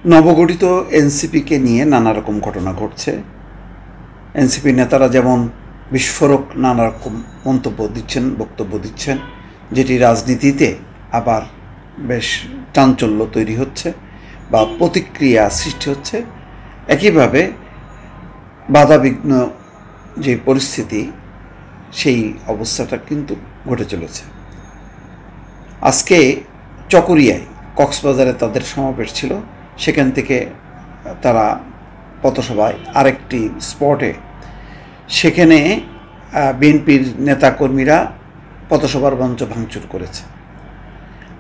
নবগঠিত এনসিপিকে নিয়ে নানা রকম ঘটনা ঘটছে। এনসিপি নেতারা যেমন বিস্ফোরক নানা রকম বক্তব্য দিচ্ছেন, যেটি রাজনীতিতে আবার বেশ চাঞ্চল্য তৈরি হচ্ছে বা প্রতিক্রিয়া সৃষ্টি হচ্ছে। একইভাবে বাধাবিঘ্ন যে পরিস্থিতি, সেই অবস্থাটা কিন্তু ঘটে চলেছে। আজকে চকরিয়ায়, কক্সবাজারে তাদের সমাবেশ ছিল। সেখান থেকে তারা পথসভায় আরেকটি স্পটে, সেখানে বিএনপির নেতাকর্মীরা পথসভার মঞ্চ ভাঙচুর করেছে।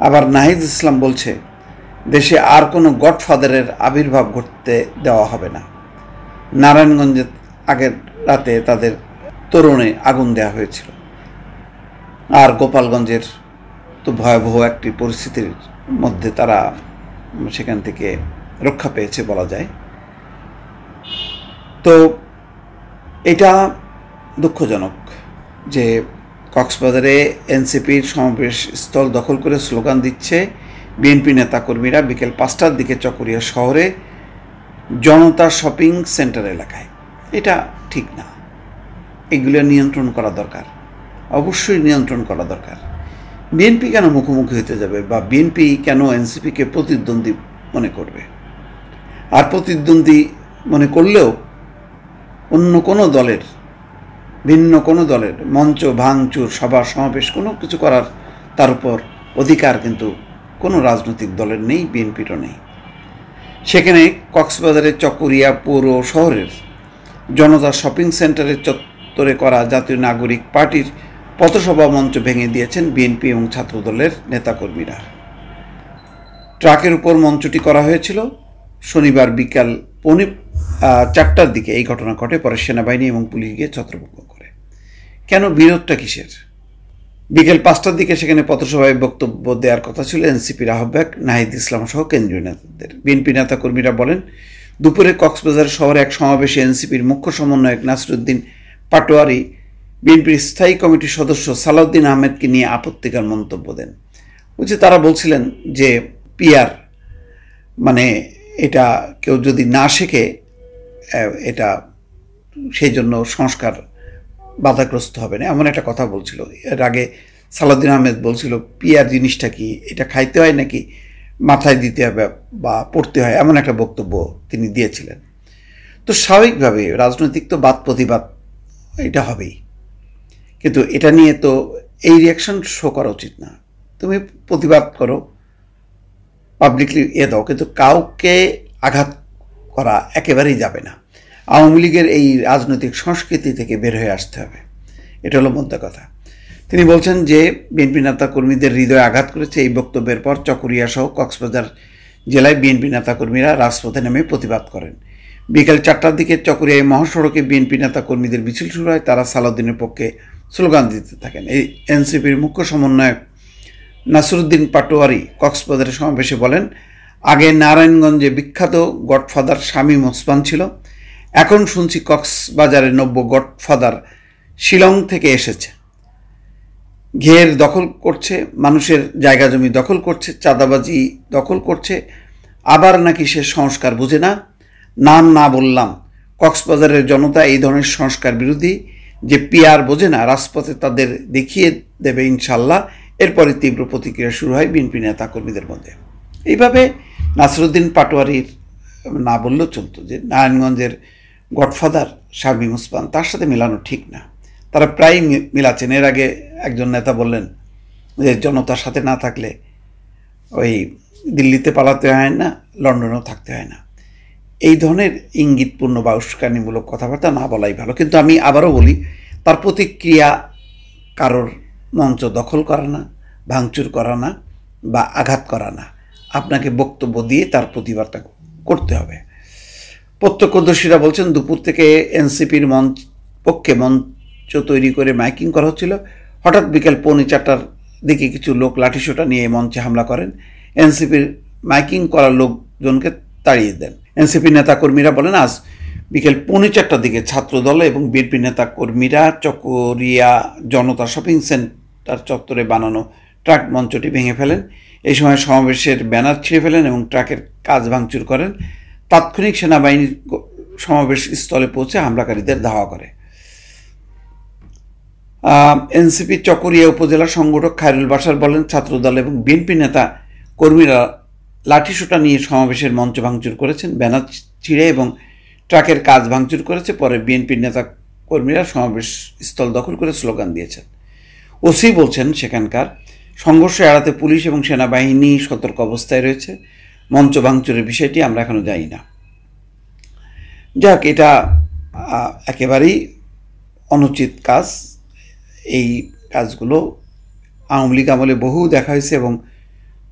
আবার নাহিদ ইসলাম বলছে দেশে আর কোনো গডফাদারের আবির্ভাব ঘটতে দেওয়া হবে না। নারায়ণগঞ্জে আগের রাতে তাদের তোরণে আগুন দেওয়া হয়েছিল। আর গোপালগঞ্জের তো ভয়াবহ একটি পরিস্থিতির মধ্যে তারা সেখান থেকে রক্ষা পেয়েছে বলা যায়। তো এটা দুঃখজনক যে কক্সবাজারে এনসিপির সমাবেশ স্থল দখল করে স্লোগান দিচ্ছে বিএনপি নেতাকর্মীরা বিকেল 5টার দিকে চকরিয়া শহরে জনতা শপিং সেন্টার এলাকায়। এটা ঠিক না, এগুলো নিয়ন্ত্রণ করা দরকার, অবশ্যই নিয়ন্ত্রণ করা দরকার। বিএনপি কেন মুখোমুখি হতে যাবে, বা বিএনপি কেন এনসিপিকে প্রতিদ্বন্দ্বী মনে করবে? আর প্রতিদ্বন্দ্বী মনে করলেও অন্য কোনো দলের, ভিন্ন কোনো দলের মঞ্চ ভাঙচুর, সভা সমাবেশ কোনো কিছু করার তার উপর অধিকার কিন্তু কোনো রাজনৈতিক দলের নেই, বিএনপিরও নেই। সেখানে কক্সবাজারের চকরিয়া পৌর শহরের জনতা শপিং সেন্টারের চত্বরে করা জাতীয় নাগরিক পার্টির পথসভা মঞ্চ ভেঙে দিয়েছেন বিএনপি এবং ছাত্রদলের নেতাকর্মীরা। ট্রাকের উপর মঞ্চটি করা হয়েছিল। শনিবার বিকাল 4টার দিকে এই ঘটনা ঘটে। পরে সেনাবাহিনী এবং পুলিশ গিয়ে ছত্রভঙ্গ করে। কেন, বিরোধটা কিসের? বিকেল 5টার দিকে সেখানে পথসভায় বক্তব্য দেওয়ার কথা ছিল এনসিপির আহ্বায়ক নাহিদ ইসলাম সহ কেন্দ্রীয় নেতাদের। বিএনপি নেতাকর্মীরা বলেন, দুপুরে কক্সবাজার শহরে এক সমাবেশে এনসিপির মুখ্য সমন্বয়ক নাসিরউদ্দিন পাটোয়ারি বিএনপির স্থায়ী কমিটির সদস্য সালাউদ্দিন আহমেদকে নিয়ে আপত্তিকর মন্তব্য দেন। তারা বলছিলেন যে পিআর মানে এটা কেউ যদি না শেখে, এটা সেই জন্য সংস্কার বাধাগ্রস্ত হবে না, এমন একটা কথা বলছিল। এর আগে সালাউদ্দিন আহমেদ বলছিল পিআর জিনিসটা কি, এটা খাইতে হয় নাকি মাথায় দিতে হবে বা পড়তে হয়, এমন একটা বক্তব্য তিনি দিয়েছিলেন। তো স্বাভাবিকভাবে রাজনৈতিক তো বাদ প্রতিবাদ এটা হবেই, কিন্তু এটা নিয়ে তো এই রিয়াকশন শো করা উচিত না। তুমি প্রতিবাদ করো, পাবলিকলি দাও, কিন্তু কাউকে আঘাত করা একেবারেই যাবে না। আওয়ামী লীগের এই রাজনৈতিক সংস্কৃতি থেকে বের হয়ে আসতে হবে, এটা হলো মধ্য কথা। তিনি বলছেন যে বিএনপি নেতাকর্মীদের হৃদয়ে আঘাত করেছে। এই বক্তব্যের পর চকরিয়া সহ কক্সবাজার জেলায় বিএনপি নেতাকর্মীরা রাজপথে নেমে প্রতিবাদ করেন। বিকেল 4টার দিকে চকরিয়ায় মহাসড়কে বিএনপি নেতাকর্মীদের মিছিল শুরু হয়। তারা সালাউদ্দিনের পক্ষে স্লোগান দিতে থাকেন। এই এনসিপির মুখ্য সমন্বয়ক নাসিরউদ্দিন পাটোয়ারি কক্সবাজারের সমাবেশে বলেন, আগে নারায়ণগঞ্জে বিখ্যাত গডফাদার শামীম ওসমান ছিল, এখন শুনছি কক্সবাজারের নব্য গডফাদার শিলং থেকে এসেছে। ঘের দখল করছে, মানুষের জায়গা জমি দখল করছে, চাঁদাবাজি দখল করছে, আবার নাকি সে সংস্কার বুঝে না। নাম না বললাম, কক্সবাজারের জনতা এই ধরনের সংস্কার বিরোধী, যে পিআর বোঝে না, রাজপথে তাদের দেখিয়ে দেবে ইনশাল্লাহ। এরপরে তীব্র প্রতিক্রিয়া শুরু হয় বিএনপি নেতাকর্মীদের মধ্যে। এইভাবে নাসিরউদ্দিন পাটোয়ারির না বললেও চলতো যে নারায়ণগঞ্জের গডফাদার শামীম ওসমান, তার সাথে মেলানো ঠিক না। তারা প্রায় মিলাচ্ছেন। এর আগে একজন নেতা বললেন যে জনতার সাথে না থাকলে ওই দিল্লিতে পালাতে হয় না, লন্ডনেও থাকতে হয় না। এই ধরনের ইঙ্গিতপূর্ণ বা উস্কানিমূলক কথাবার্তা না বলাই ভালো। কিন্তু আমি আবারও বলি, তার প্রতিক্রিয়া কারোর মঞ্চ দখল করা না, ভাঙচুর করা না বা আঘাত করা না। আপনাকে বক্তব্য দিয়ে তার প্রতিবাদটা করতে হবে। প্রত্যক্ষদর্শীরা বলছেন, দুপুর থেকে এনসিপির পক্ষে মঞ্চ তৈরি করে মাইকিং করা হচ্ছিল। হঠাৎ বিকেল 4:45টার দিকে কিছু লোক লাঠিসোঁটা নিয়ে মঞ্চে হামলা করেন। এনসিপির মাইকিং করা লোকজনকে তাড়িয়ে দেন। এনসিপি নেতাকর্মীরা বলেন, আজ বিকেল 4:45টার দিকে ছাত্রদল এবং বিএনপি নেতাকর্মীরা চকরিয়া জনতা শপিং সেন্টার চত্বরে বানানো ট্রাক মঞ্চটি ভেঙে ফেলেন। এই সময় সমাবেশের ব্যানার ছিঁড়ে ফেলেন এবং ট্রাকের কাঁচ ভাঙচুর করেন। তাৎক্ষণিক সেনাবাহিনী সমাবেশ স্থলে পৌঁছে হামলাকারীদের ধাওয়া করে। এনসিপি চকরিয়া উপজেলা সংগঠক খায়রুল বাশার বলেন, ছাত্রদল এবং বিএনপি নেতা কর্মীরা লাঠিসোঁটা নিয়ে সমাবেশের মঞ্চ ভাঙচুর করেছেন, ব্যানার ছিঁড়ে এবং ট্রাকের কাঁচ ভাঙচুর করেছে। পরে বিএনপির নেতা কর্মীরা সমাবেশ স্থল দখল করে স্লোগান দিয়েছেন। ওসি বলছেন, সেখানকার সংঘর্ষ এড়াতে পুলিশ এবং সেনাবাহিনী সতর্ক অবস্থায় রয়েছে। মঞ্চ ভাঙচুরের বিষয়টি আমরা এখনো জানি না। যাক, এটা একেবারেই অনুচিত কাজ। এই কাজগুলো আওয়ামী লীগ আমলে বহু দেখা হয়েছে এবং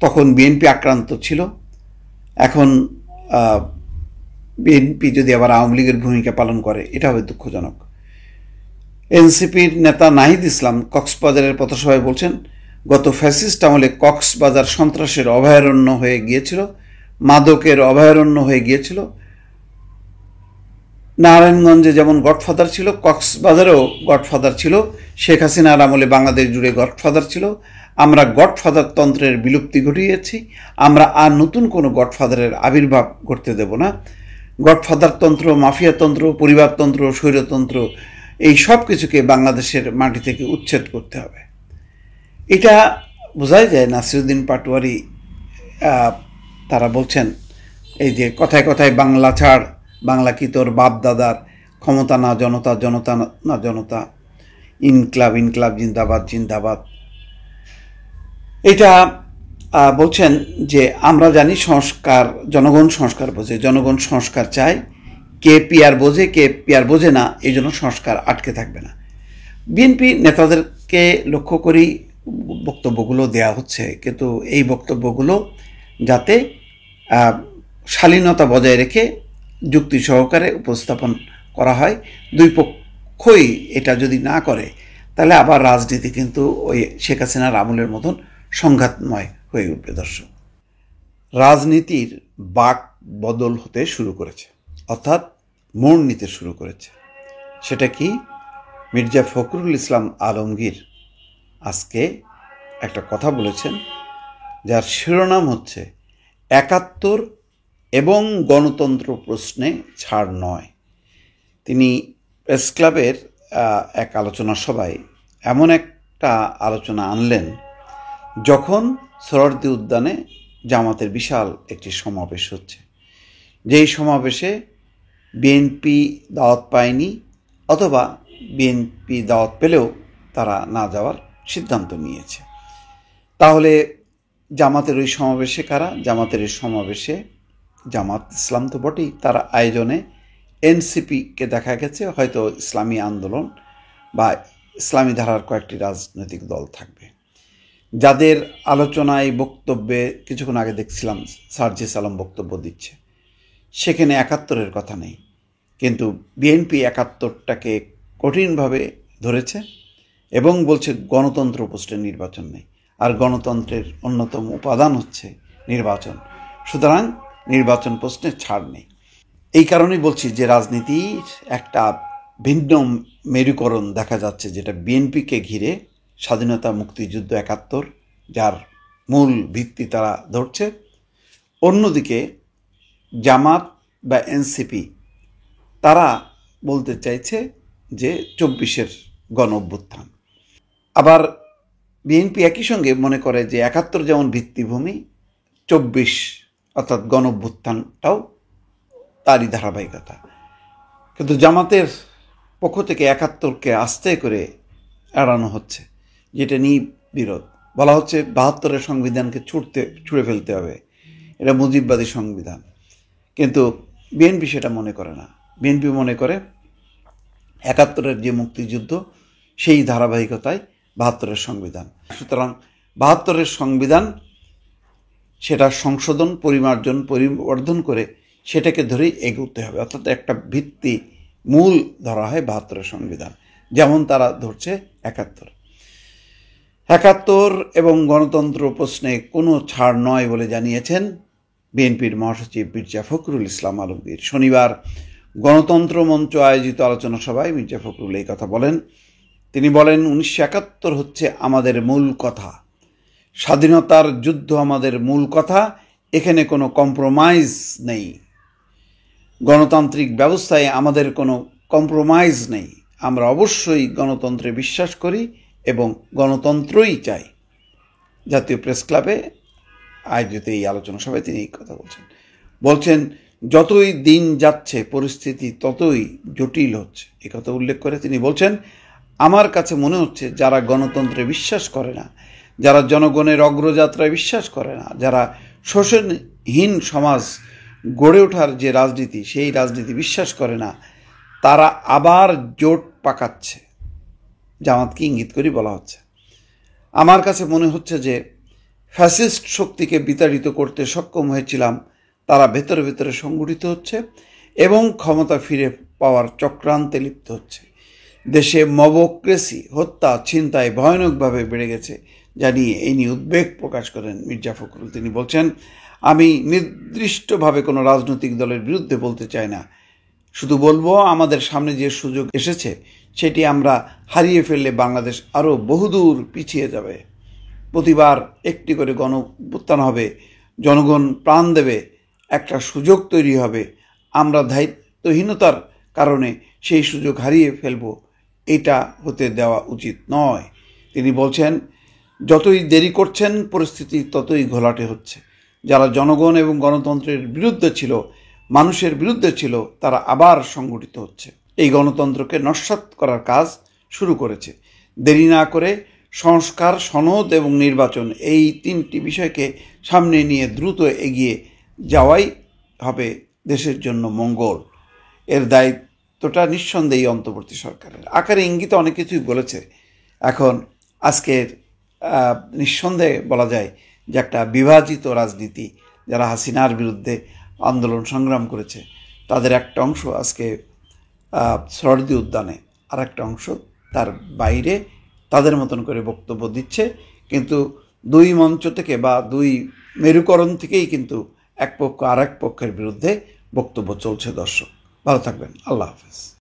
তখন বিএনপি আক্রান্ত ছিল। এখন বিএনপি যদি আবার আওয়ামী লীগের ভূমিকা পালন করে, এটা হবে দুঃখজনক। এনসিপির নেতা নাহিদ ইসলাম কক্সবাজারের পথসভায় বলছেন, গত ফ্যাসিস্ট আমলে কক্সবাজার সন্ত্রাসের অভয়ারণ্য হয়ে গিয়েছিল, মাদকের অভয়ারণ্য হয়ে গিয়েছিল। নারায়ণগঞ্জে যেমন গডফাদার ছিল, কক্সবাজারেও গডফাদার ছিল। শেখ হাসিনার আমলে বাংলাদেশ জুড়ে গডফাদার ছিল। আমরা গডফাদার তন্ত্রের বিলুপ্তি ঘটিয়েছি। আমরা আর নতুন কোনো গডফাদারের আবির্ভাব ঘটতে দেব না। গডফাদার তন্ত্র, মাফিয়াতন্ত্র, পরিবারতন্ত্র, স্বৈরতন্ত্র, এই সব কিছুকে বাংলাদেশের মাটি থেকে উচ্ছেদ করতে হবে। এটা বোঝাই যায়। নাসিরুদ্দিন পাটোয়ারি তারা বলছেন, এই যে কথায় কথায় বাংলা ছাড়, বাংলা কি তোর বাপ দাদার, ক্ষমতা না জনতা, জনতা না জনতা, ইনকলাব ইনকলাব, জিন্দাবাদ জিন্দাবাদ। এটা বলছেন যে আমরা জানি সংস্কার, জনগণ সংস্কার বোঝে, জনগণ সংস্কার চায়। কে পিয়ার বোঝে, কে পিয়ার বোঝে না, এই জন্য সংস্কার আটকে থাকবে না। বিএনপি নেতাদেরকে লক্ষ্য করেই বক্তব্যগুলো দেয়া হচ্ছে, কিন্তু এই বক্তব্যগুলো যাতে শালীনতা বজায় রেখে যুক্তি সহকারে উপস্থাপন করা হয়। দুই পক্ষই এটা যদি না করে, তাহলে আবার রাজনীতি কিন্তু ওই শেখ হাসিনার আমলের মতন সংঘাতময় হয়ে উঠবে। দর্শক, রাজনীতির বাক বদল হতে শুরু করেছে, অর্থাৎ মোড় নিতে শুরু করেছে। সেটা কি? মির্জা ফখরুল ইসলাম আলমগীর আজকে একটা কথা বলেছেন, যার শিরোনাম হচ্ছে ৭১ এবং গণতন্ত্র প্রশ্নে ছাড় নয়। তিনি প্রেস ক্লাবের এক আলোচনা সভায় এমন একটা আলোচনা আনলেন, যখন সোহরাওয়ার্দী উদ্যানে জামাতের বিশাল একটি সমাবেশ হচ্ছে, যেই সমাবেশে বিএনপি দাওয়াত পায়নি, অথবা বিএনপি দাওয়াত পেলেও তারা না যাওয়ার সিদ্ধান্ত নিয়েছে। তাহলে জামাতের ওই সমাবেশে কারা? জামাতের এই সমাবেশে জামাত ইসলাম তো বটেই, তার আয়োজনে এনসিপিকে দেখা গেছে, হয়তো ইসলামী আন্দোলন বা ইসলামী ধারার কয়েকটি রাজনৈতিক দল থাকবে, যাদের আলোচনায় বক্তব্যে কিছুক্ষণ আগে দেখছিলাম সার্জিস আলম বক্তব্য দিচ্ছে, সেখানে ৭১-এর কথা নেই। কিন্তু বিএনপি ৭১টাকে কঠিনভাবে ধরেছে এবং বলছে গণতন্ত্র প্রশ্নে নির্বাচন নেই, আর গণতন্ত্রের অন্যতম উপাদান হচ্ছে নির্বাচন। সুতরাং নির্বাচন প্রশ্নে ছাড় নেই। এই কারণেই বলছি যে রাজনীতির একটা ভিন্ন মেরুকরণ দেখা যাচ্ছে, যেটা বিএনপিকে ঘিরে। স্বাধীনতা, মুক্তিযুদ্ধ, ৭১, যার মূল ভিত্তি তারা ধরছে। অন্যদিকে জামাত বা এনসিপি তারা বলতে চাইছে যে ২৪-এর গণ অভ্যুত্থান। আবার বিএনপি একই সঙ্গে মনে করে যে ৭১ যেমন ভিত্তিভূমি, ২৪ অর্থাৎ গণ অভ্যুত্থানটাও তারই ধারাবাহিকতা। কিন্তু জামাতের পক্ষ থেকে ৭১কে আস্তে করে এড়ানো হচ্ছে, যেটা নিয়ে বিরোধ। বলা হচ্ছে ৭২-এর সংবিধানকে ছুঁড়ে ফেলতে হবে, এটা মুজিববাদী সংবিধান। কিন্তু বিএনপি সেটা মনে করে না। বিএনপি মনে করে ৭১-এর যে মুক্তিযুদ্ধ, সেই ধারাবাহিকতায় ৭২-এর সংবিধান। সুতরাং ৭২-এর সংবিধান, সেটা সংশোধন, পরিবর্ধন করে সেটাকে ধরেই এগোতে হবে। অর্থাৎ একটা ভিত্তি মূল ধরা হয় ৭২-এর সংবিধান, যেমন তারা ধরছে ৭১। ৭১ এবং গণতন্ত্র প্রশ্নে কোনো ছাড় নয় বলে জানিয়েছেন বিএনপির মহাসচিব মির্জা ফখরুল ইসলাম আলমগীর। শনিবার গণতন্ত্র মঞ্চ আয়োজিত আলোচনা সভায় মির্জা ফখরুল এই কথা বলেন। তিনি বলেন, ১৯৭১ হচ্ছে আমাদের মূল কথা। স্বাধীনতার যুদ্ধ আমাদের মূল কথা, এখানে কোনো কম্প্রোমাইজ নেই। গণতান্ত্রিক ব্যবস্থায় আমাদের কোনো কম্প্রোমাইজ নেই। আমরা অবশ্যই গণতন্ত্রে বিশ্বাস করি এবং গণতন্ত্রই চাই। জাতীয় প্রেস ক্লাবে আয়োজিত এই আলোচনা সভায় তিনি এই কথা বলছেন যতই দিন যাচ্ছে পরিস্থিতি ততই জটিল হচ্ছে। এই কথা উল্লেখ করে তিনি বলছেন, আমার কাছে মনে হচ্ছে যারা গণতন্ত্রে বিশ্বাস করে না, যারা জনগণের অগ্রযাত্রায় বিশ্বাস করে না, যারা শোষণহীন সমাজ গড়ে ওঠার যে রাজনীতি, সেই রাজনীতি বিশ্বাস করে না, তারা আবার জোট পাকাচ্ছে। জামাতকে ইঙ্গিত করে বলা হচ্ছে। আমার কাছে মনে হচ্ছে যে ফ্যাসিস্ট শক্তিকে বিতাড়িত করতে সক্ষম হয়েছিলাম, তারা ভেতরে ভেতরে সংগঠিত হচ্ছে এবং ক্ষমতা ফিরে পাওয়ার চক্রান্তে লিপ্ত হচ্ছে। দেশে মবক্রেসি, হত্যা, ছিনতাই ভয়ানকভাবে বেড়ে গেছে জানিয়ে এই নিয়ে উদ্বেগ প্রকাশ করেন মির্জা ফখরুল। তিনি বলছেন, আমি নির্দিষ্টভাবে কোনো রাজনৈতিক দলের বিরুদ্ধে বলতে চাই না, শুধু বলবো আমাদের সামনে যে সুযোগ এসেছে সেটি আমরা হারিয়ে ফেললে বাংলাদেশ আরও বহুদূর পিছিয়ে যাবে। প্রতিবার একটি করে গণঅভ্যুত্থান হবে, জনগণ প্রাণ দেবে, একটা সুযোগ তৈরি হবে, আমরা দায়িত্বহীনতার কারণে সেই সুযোগ হারিয়ে ফেলব, এটা হতে দেওয়া উচিত নয়। তিনি বলছেন, যতই দেরি করছেন পরিস্থিতি ততই ঘোলাটে হচ্ছে। যারা জনগণ এবং গণতন্ত্রের বিরুদ্ধে ছিল, মানুষের বিরুদ্ধে ছিল, তারা আবার সংগঠিত হচ্ছে, এই গণতন্ত্রকে নস্যাৎ করার কাজ শুরু করেছে। দেরি না করে সংস্কার, সনদ এবং নির্বাচন, এই তিনটি বিষয়কে সামনে নিয়ে দ্রুত এগিয়ে যাওয়াই হবে দেশের জন্য মঙ্গল। এর দায়িত্বটা নিঃসন্দেহে অন্তর্বর্তী সরকারের। আকারে ইঙ্গিতে অনেক কিছুই বলেছে। এখন আজকের নিঃসন্দেহে বলা যায় যে একটা বিভাজিত রাজনীতি, যারা হাসিনার বিরুদ্ধে আন্দোলন সংগ্রাম করেছে তাদের একটা অংশ আজকে সরদি উদ্যানে, আর একটা অংশ তার বাইরে তাদের মতন করে বক্তব্য দিচ্ছে। কিন্তু দুই মঞ্চ থেকে বা দুই মেরুকরণ থেকেই কিন্তু এক পক্ষ আর এক পক্ষের বিরুদ্ধে বক্তব্য চলছে। দর্শক ভালো থাকবেন, আল্লাহ হাফেজ।